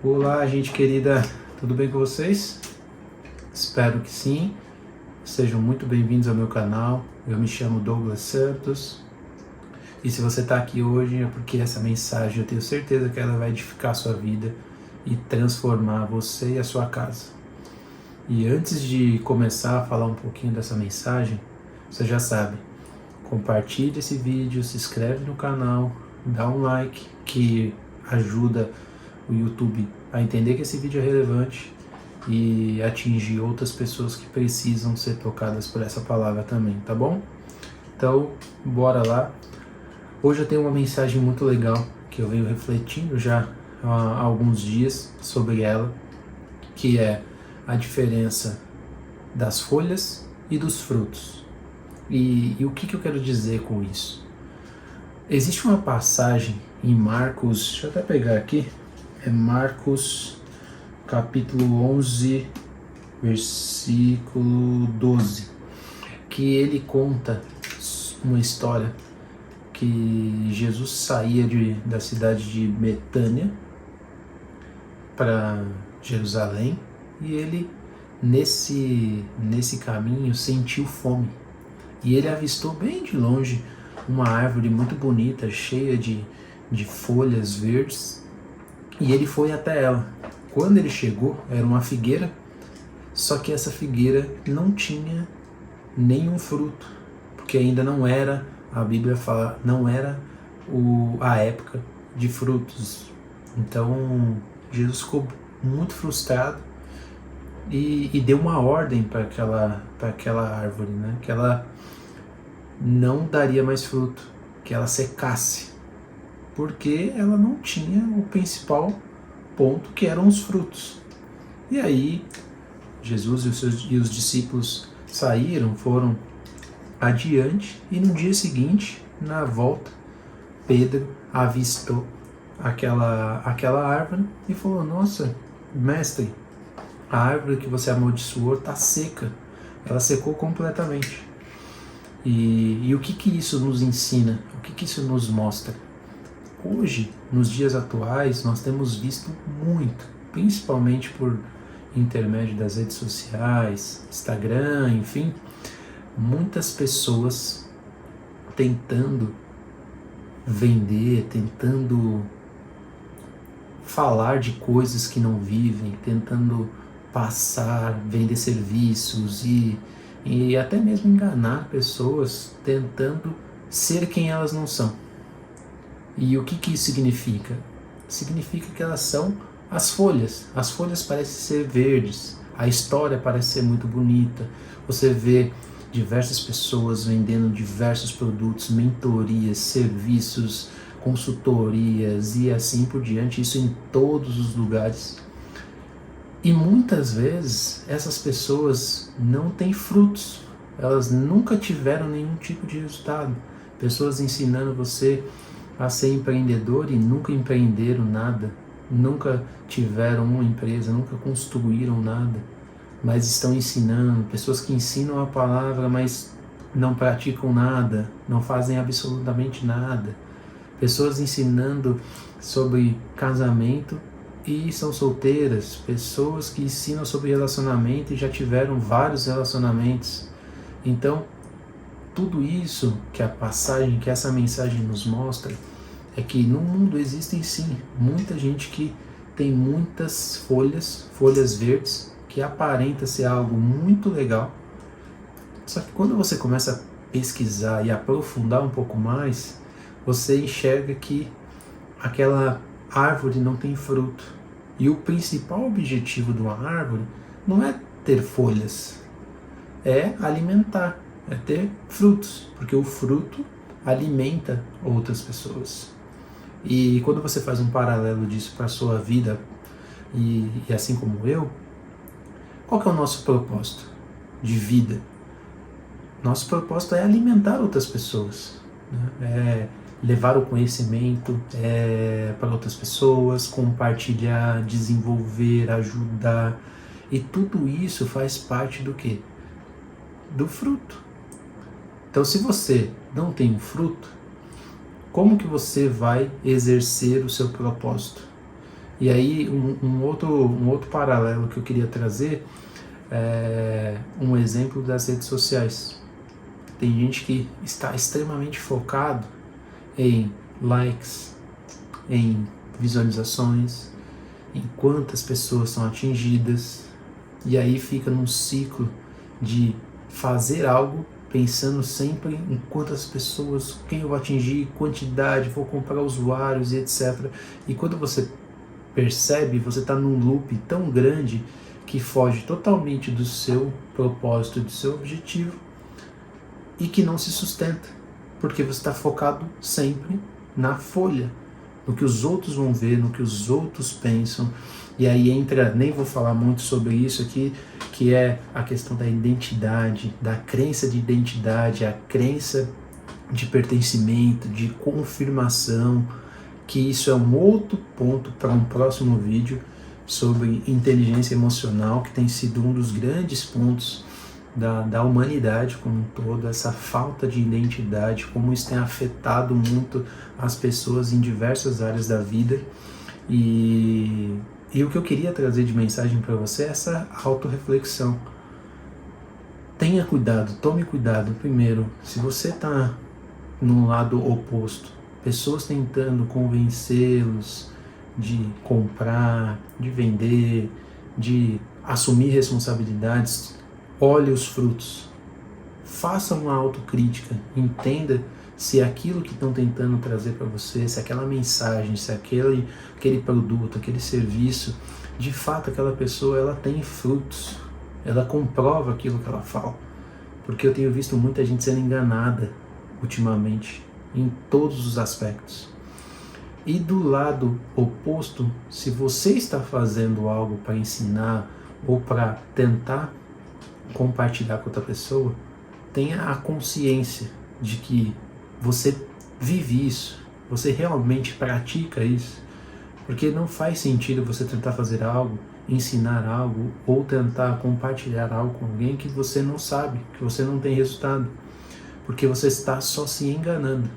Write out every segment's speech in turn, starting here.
Olá, gente querida, tudo bem com vocês? Espero que sim. Sejam muito bem-vindos ao meu canal. Eu me chamo Douglas Santos. E se você está aqui hoje é porque essa mensagem eu tenho certeza que ela vai edificar a sua vida e transformar você e a sua casa. E antes de começar a falar um pouquinho dessa mensagem, você já sabe, compartilhe esse vídeo, se inscreve no canal, dá um like que ajuda o YouTube a entender que esse vídeo é relevante e atingir outras pessoas que precisam ser tocadas por essa palavra também, tá bom? Então, bora lá. Hoje eu tenho uma mensagem muito legal que eu venho refletindo já há alguns dias sobre ela, que é a diferença das folhas e dos frutos. E o que eu quero dizer com isso? Existe uma passagem em Marcos, deixa eu até pegar aqui, é Marcos capítulo 11, versículo 12, que ele conta uma história que Jesus saía da cidade de Betânia para Jerusalém e ele nesse caminho sentiu fome e ele avistou bem de longe uma árvore muito bonita, cheia de folhas verdes, e ele foi até ela. Quando ele chegou, era uma figueira, só que essa figueira não tinha nenhum fruto, porque ainda não era, a Bíblia fala, não era a época de frutos. Então Jesus ficou muito frustrado e deu uma ordem para aquela árvore, né? Que ela não daria mais fruto, que ela secasse, porque ela não tinha o principal ponto, que eram os frutos. E aí Jesus e os discípulos saíram, foram adiante, e no dia seguinte, na volta, Pedro avistou aquela árvore e falou: nossa, mestre, a árvore que você amaldiçoou está seca, ela secou completamente. E o que isso nos ensina? O que isso nos mostra? Hoje, nos dias atuais, nós temos visto muito, principalmente por intermédio das redes sociais, Instagram, enfim, muitas pessoas tentando vender, tentando falar de coisas que não vivem, tentando passar, vender serviços e até mesmo enganar pessoas, tentando ser quem elas não são. E o que isso significa? Significa que elas são as folhas. As folhas parecem ser verdes, a história parece ser muito bonita. Você vê diversas pessoas vendendo diversos produtos, mentorias, serviços, consultorias e assim por diante, isso em todos os lugares. E muitas vezes essas pessoas não têm frutos, elas nunca tiveram nenhum tipo de resultado. Pessoas ensinando você a ser empreendedor e nunca empreenderam nada, nunca tiveram uma empresa, nunca construíram nada, mas estão ensinando. Pessoas que ensinam a palavra, mas não praticam nada, não fazem absolutamente nada. Pessoas ensinando sobre casamento e são solteiras. Pessoas que ensinam sobre relacionamento e já tiveram vários relacionamentos. Então, tudo isso que essa mensagem nos mostra é que no mundo existem sim muita gente que tem muitas folhas verdes, que aparenta ser algo muito legal. Só que quando você começa a pesquisar e aprofundar um pouco mais, você enxerga que aquela árvore não tem fruto. E o principal objetivo de uma árvore não é ter folhas, é alimentar, é ter frutos, porque o fruto alimenta outras pessoas. E quando você faz um paralelo disso para a sua vida, e assim como eu, qual que é o nosso propósito de vida? Nosso propósito é alimentar outras pessoas, né? É levar o conhecimento para outras pessoas, compartilhar, desenvolver, ajudar. E tudo isso faz parte do quê? Do fruto. Então, se você não tem um fruto, como que você vai exercer o seu propósito? E aí um outro paralelo que eu queria trazer é um exemplo das redes sociais. Tem gente que está extremamente focado em likes, em visualizações, em quantas pessoas são atingidas, e aí fica num ciclo de fazer algo pensando sempre em quantas pessoas, quem eu vou atingir, quantidade, vou comprar usuários e etc. E quando você percebe, você está num loop tão grande que foge totalmente do seu propósito, do seu objetivo, e que não se sustenta, porque você está focado sempre na folha, no que os outros vão ver, no que os outros pensam. E aí entra, nem vou falar muito sobre isso aqui, que é a questão da identidade, da crença de identidade, a crença de pertencimento, de confirmação, que isso é um outro ponto para um próximo vídeo sobre inteligência emocional, que tem sido um dos grandes pontos da humanidade como um todo, essa falta de identidade, como isso tem afetado muito as pessoas em diversas áreas da vida. E o que eu queria trazer de mensagem para você é essa autorreflexão. Tenha cuidado, tome cuidado. Primeiro, se você está no lado oposto, pessoas tentando convencê-los de comprar, de vender, de assumir responsabilidades, olhe os frutos. Faça uma autocrítica, entenda se aquilo que estão tentando trazer para você, se aquela mensagem, se aquele produto, aquele serviço, de fato aquela pessoa ela tem frutos, ela comprova aquilo que ela fala. Porque eu tenho visto muita gente sendo enganada ultimamente, em todos os aspectos. E do lado oposto, se você está fazendo algo para ensinar ou para tentar compartilhar com outra pessoa, tenha a consciência de que você vive isso, você realmente pratica isso, porque não faz sentido você tentar fazer algo, ensinar algo ou tentar compartilhar algo com alguém que você não sabe, que você não tem resultado, porque você está só se enganando,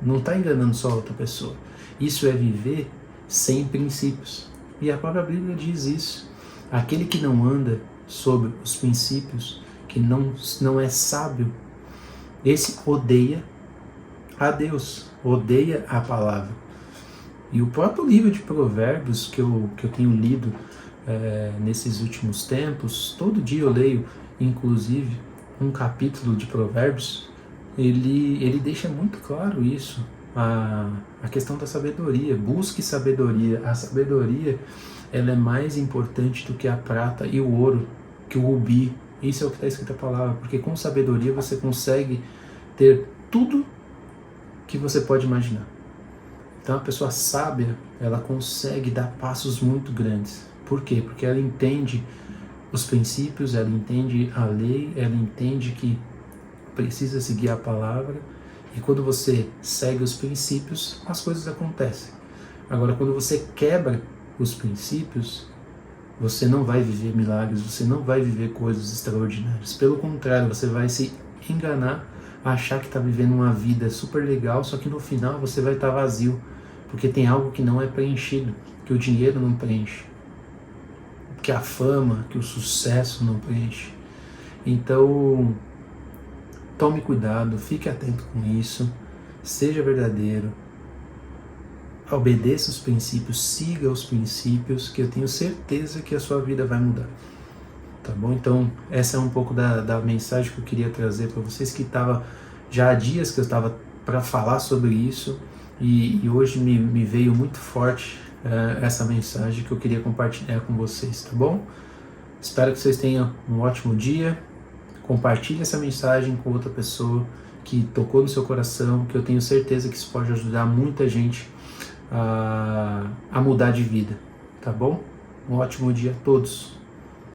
não está enganando só outra pessoa. Isso é viver sem princípios, e a própria Bíblia diz isso. Aquele que não anda sobre os princípios, que não é sábio, esse odeia a Deus, odeia a palavra. E o próprio livro de Provérbios que eu tenho lido nesses últimos tempos, todo dia eu leio, inclusive, um capítulo de Provérbios, ele deixa muito claro isso, a questão da sabedoria. Busque sabedoria. A sabedoria ela é mais importante do que a prata e o ouro, que o rubi. Isso é o que está escrito na palavra, porque com sabedoria você consegue ter tudo que você pode imaginar. Então a pessoa sábia, ela consegue dar passos muito grandes. Por quê? Porque ela entende os princípios, ela entende a lei, ela entende que precisa seguir a palavra, e quando você segue os princípios, as coisas acontecem. Agora, quando você quebra os princípios, você não vai viver milagres, você não vai viver coisas extraordinárias. Pelo contrário, você vai se enganar, achar que está vivendo uma vida super legal, só que no final você vai estar vazio, porque tem algo que não é preenchido, que o dinheiro não preenche, que a fama, que o sucesso não preenche. Então, tome cuidado, fique atento com isso, seja verdadeiro, obedeça os princípios, siga os princípios, que eu tenho certeza que a sua vida vai mudar. Tá bom? Então, essa é um pouco da mensagem que eu queria trazer para vocês, que estava já há dias que eu estava para falar sobre isso, e hoje me veio muito forte essa mensagem que eu queria compartilhar com vocês, tá bom? Espero que vocês tenham um ótimo dia. Compartilhe essa mensagem com outra pessoa que tocou no seu coração, que eu tenho certeza que isso pode ajudar muita gente a mudar de vida, tá bom? Um ótimo dia a todos.